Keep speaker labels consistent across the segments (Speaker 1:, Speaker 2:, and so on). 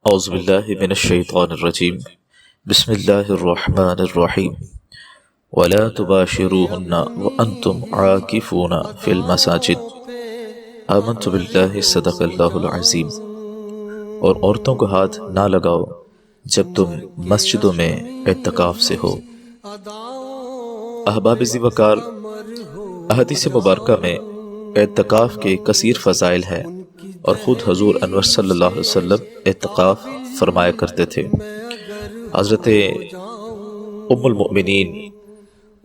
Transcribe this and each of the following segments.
Speaker 1: औज़ु बिल्लाहि मिनश्शैतानिर्रजीम बिस्मिल्लाहिर्रहमानिर्रहीम वला तुबाशिरूहुन्ना व अंतुम आकिफूना फिल मसाजिद आमन्तु बिल्लाहि सदक़ल्लाहुल अज़ीम। और औरतों को हाथ ना लगाओ जब तुम मस्जिदों में इत्तिकाफ से हो। अहबाब ज़ी वक़ार, अहदीस मुबारका में इत्तिकाफ के कसीर फ़ज़ाइल हैं और ख़ुद हज़ूर अनवर सल्लल्लाहु अलैहि वसल्लम इत्तिकाफ फरमाया करते थे। हज़रत उम्मुल मोमिनीन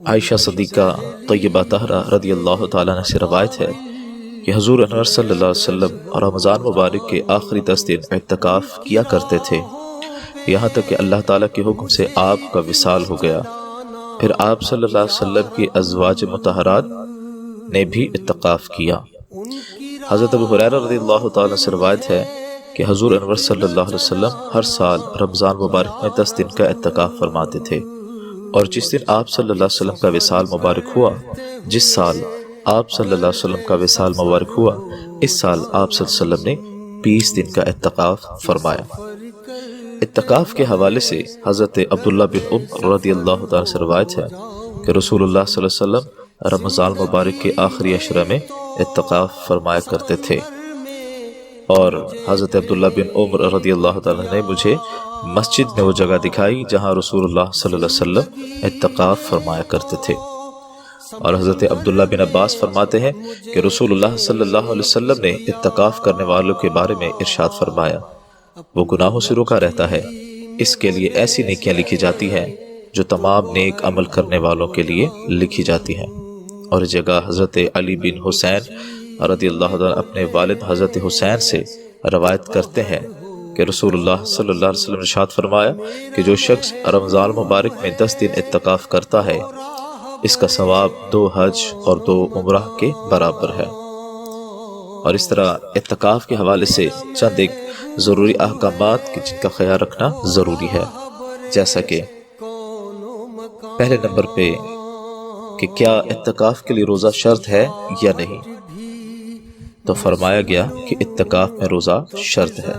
Speaker 1: आयशा सदीक़ा तय्यबा तहरा रदियल्लाहु ताला अन्हा से रवायत है कि हज़ूर अनवर सल्लल्लाहु अलैहि वसल्लम रमज़ान मुबारक के आखिरी 10 दिन इत्तिकाफ किया करते थे, यहाँ तक कि अल्लाह ताला के हुक्म से आपका विसाल हो गया। फिर आप सल्लल्लाहु अलैहि वसल्लम की अज़वाज मुतहरात ने भी इत्तिकाफ किया। हज़रत अबू हुरैरा रज़ियल्लाहु ताला से रवायत है कि हज़ूर अनवर सल्लल्लाहु अलैहि वसल्लम हर साल रमज़ान मुबारक में 10 दिन का इत्तिकाफ फरमाते थे, और जिस दिन आप सल्लल्लाहु अलैहि वसल्लम का विसाल मुबारक हुआ, जिस साल आप सल्लल्लाहु अलैहि वसल्लम का विसाल मुबारक हुआ, इस साल आप सल्लल्लाहु अलैहि वसल्लम ने 20 दिन का इत्तिकाफ फरमाया। इत्तिकाफ के हवाले से हज़रत अब्दुल्लाह बिन उम्र रज़ियल्लाहु ताला से रवायत है कि रसूलुल्लाह सल्लल्लाहु अलैहि वसल्लम रमज़ान मुबारक के आखिरी अशरा में इत्तिकाफ फरमाया करते थे। और हज़रत अब्दुल्लाह बिन उम्र रज़ियल्लाहु ताला ने मुझे मस्जिद में वो जगह दिखाई जहाँ रसूलुल्लाह सल्लल्लाहु अलैहि वसल्लम इत्तिकाफ फरमाया करते थे। और हज़रत अब्दुल्ला बिन अब्बास फरमाते हैं कि रसूलुल्लाह सल्लल्लाहु अलैहि वसल्लम ने इत्तिकाफ करने वालों के बारे में इरशाद फरमाया, वो गुनाहों से रोका रहता है, इसके लिए ऐसी नेकियां लिखी जाती हैं जो तमाम नेक अमल करने वालों के लिए लिखी जाती हैं। और इस जगह हज़रत अली बिन हुसैन रज़ियल्लाहु ताला अपने वालिद हज़रत हुसैन से रवायत करते हैं कि रसूलुल्लाह सल्लल्लाहु अलैहि वसल्लम ने इरशाद फरमाया कि जो शख्स रमज़ान मुबारक में 10 दिन इत्तिकाफ करता है, इसका सवाब 2 हज और 2 उम्रह के बराबर है। और इस तरह इत्तिकाफ के हवाले से चंद एक ज़रूरी अहकामात की जिनका ख्याल रखना ज़रूरी है, जैसा कि पहले नंबर पे कि क्या इत्तिकाफ के लिए रोज़ा शर्त है या नहीं। तो फरमाया गया कि इत्तिकाफ में रोज़ा शर्त है।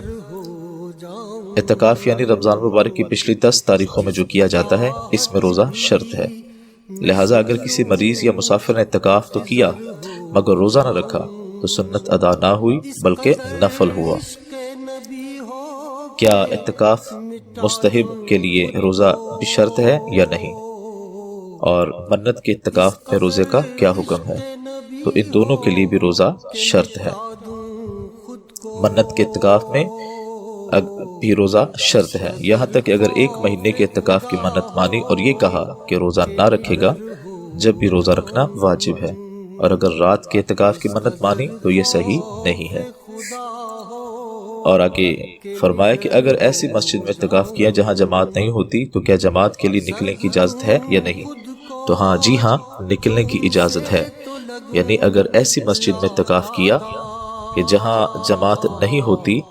Speaker 1: इत्तिकाफ यानी रमज़ान मुबारक की पिछली 10 तारीखों में जो किया जाता है, इसमें रोज़ा शर्त है। लिहाजा अगर किसी मरीज़ या मुसाफिर ने इत्तिकाफ तो किया मगर रोज़ा न रखा तो सुन्नत अदा ना हुई बल्कि नफल हुआ। क्या इत्तिकाफ मुस्तहिब के लिए रोज़ा भी शर्त है या नहीं, और मन्नत के इत्तिकाफ में रोज़े का क्या हुक्म है। तो इन दोनों के लिए भी रोज़ा शर्त है। मन्नत के इत्तिकाफ में भी रोज़ा शर्त है, यहाँ तक कि अगर 1 महीने के इत्तिकाफ की मन्नत मानी और ये कहा कि रोज़ा ना रखेगा, जब भी रोज़ा रखना वाजिब है। और अगर रात के इत्तिकाफ की मन्नत मानी तो ये सही नहीं है। और आगे फरमाया कि अगर ऐसी मस्जिद में इत्तिकाफ किया जहाँ जमात नहीं होती तो क्या जमात के लिए निकलने की इजाज़त है या नहीं। तो हाँ जी हाँ, निकलने की इजाज़त है। यानी अगर ऐसी मस्जिद में इत्तिकाफ किया कि जहाँ जमात नहीं होती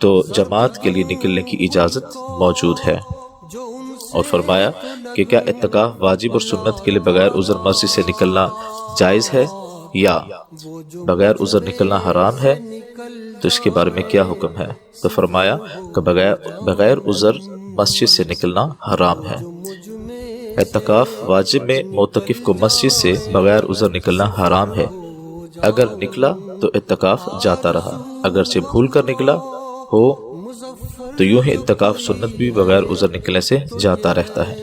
Speaker 1: तो जमात के लिए निकलने की इजाज़त मौजूद है। और फरमाया कि क्या इत्तिकाफ वाजिब और सुन्नत के लिए बगैर उज़र मस्जिद से निकलना जायज़ है या बगैर उज़र निकलना हराम है, तो इसके बारे में क्या हुक्म है। तो फरमाया कि बगैर उज़र मस्जिद से निकलना हराम है। इत्तिकाफ वाजिब में मोतकिफ को मस्जिद से बगैर उज़र निकलना हराम है। अगर निकला तो इत्तिकाफ जाता रहा, अगर से भूल कर निकला हो तो यूं ही इत्तिकाफ सुन्नत भी बगैर उज़र निकलने से जाता रहता है।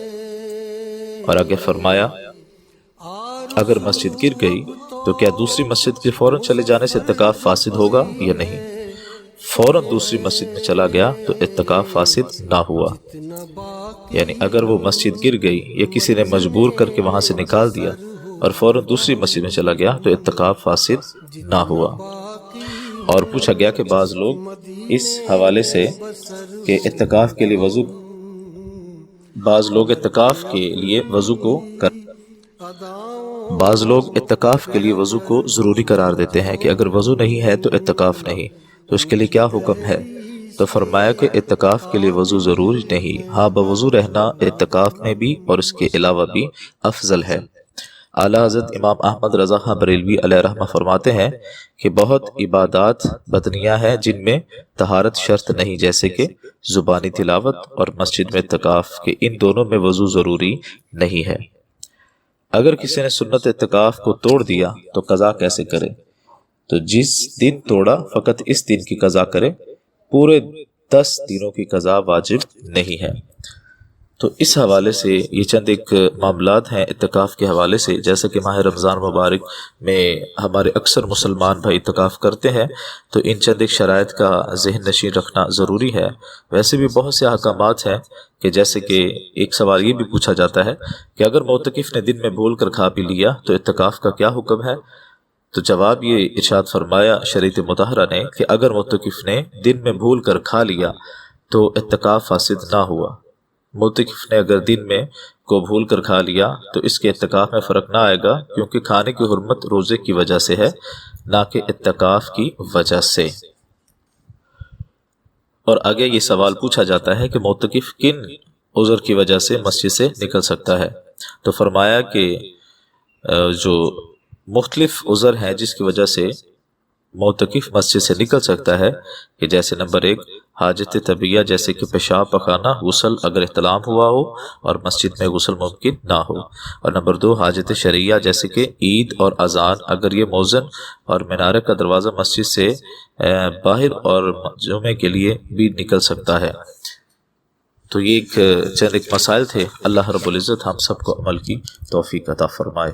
Speaker 1: और आगे फरमाया अगर मस्जिद गिर गई तो क्या दूसरी मस्जिद के फौरन चले जाने से इत्तिकाफ फासिद होगा या नहीं। फौरन दूसरी मस्जिद में चला गया तो इत्तिकाफ फासिद ना हुआ। यानी अगर वो मस्जिद गिर गई या किसी ने मजबूर करके वहां से निकाल दिया और फौरन दूसरी मस्जिद में चला गया तो इत्तिकाफ फासिद ना हुआ। और पूछा गया कि बाज़ लोग इस हवाले से कि इत्तिकाफ के लिए वज़ू, बाज़ लोग इत्तिकाफ के लिए वज़ू को ज़रूरी करार देते हैं कि अगर वज़ू नहीं है तो इत्तिकाफ नहीं, तो इसके लिए क्या हुक्म है। तो फरमाया कि इत्तिकाफ के लिए वज़ू ज़रूरी नहीं, हाँ बवज़ू रहना इत्तिकाफ में भी और इसके अलावा भी अफजल है। اعلیٰ حضرت امام احمد رضا خان بریلوی علیہ رحمہ فرماتے ہیں کہ بہت عبادات بدنیہ ہیں جن میں طہارت شرط نہیں، جیسے کہ زبانی تلاوت اور مسجد میں اعتکاف، کہ ان دونوں میں وضو ضروری نہیں ہے۔ اگر کسی نے سنت اعتکاف کو توڑ دیا تو قضا کیسے کرے؟ تو جس دن توڑا فقط اس دن کی قضا کرے، پورے 10 دنوں کی قضا واجب نہیں ہے۔ تو اس حوالے سے یہ چند ایک معاملات ہیں اعتکاف کے حوالے سے، جیسا کہ ماہ رمضان مبارک میں ہمارے اکثر مسلمان بھائی اعتکاف کرتے ہیں، تو ان چند ایک شرائط کا ذہن نشین رکھنا ضروری ہے۔ ویسے بھی بہت سے احکامات ہیں کہ جیسے کہ ایک سوال یہ بھی پوچھا جاتا ہے کہ اگر معتکف نے دن میں بھول کر کھا پی لیا تو اعتکاف کا کیا حکم ہے؟ تو جواب یہ ارشاد فرمایا شریعت مطہرہ نے کہ اگر معتکف نے دن میں بھول کر کھا لیا تو اعتکاف فاسد نہ ہوا۔ معتکف نے اگر دن میں کو بھول کر کھا لیا تو اس کے اعتکاف میں فرق نہ آئے گا، کیونکہ کھانے کی حرمت روزے کی وجہ سے ہے، نہ کہ اعتکاف کی وجہ سے۔ اور آگے یہ سوال پوچھا جاتا ہے کہ معتکف کن عذر کی وجہ سے مسجد سے نکل سکتا ہے؟ تو فرمایا کہ جو مختلف عذر ہیں جس کی وجہ سے معتکف مسجد سے نکل سکتا ہے، کہ جیسے نمبر 1 حاجت طبیعہ، جیسے کہ پیشاب پخانہ، غسل اگر احتلام ہوا ہو اور مسجد میں غسل ممکن نہ ہو، اور نمبر 2 حاجت شرعیہ، جیسے کہ عید اور اذان اگر یہ مؤذن اور مینارے کا دروازہ مسجد سے باہر اور جمعے کے لیے بھی نکل سکتا ہے۔ تو یہ چند ایک مسائل تھے۔ اللہ رب العزت ہم سب کو عمل کی توفیق عطا فرمائے۔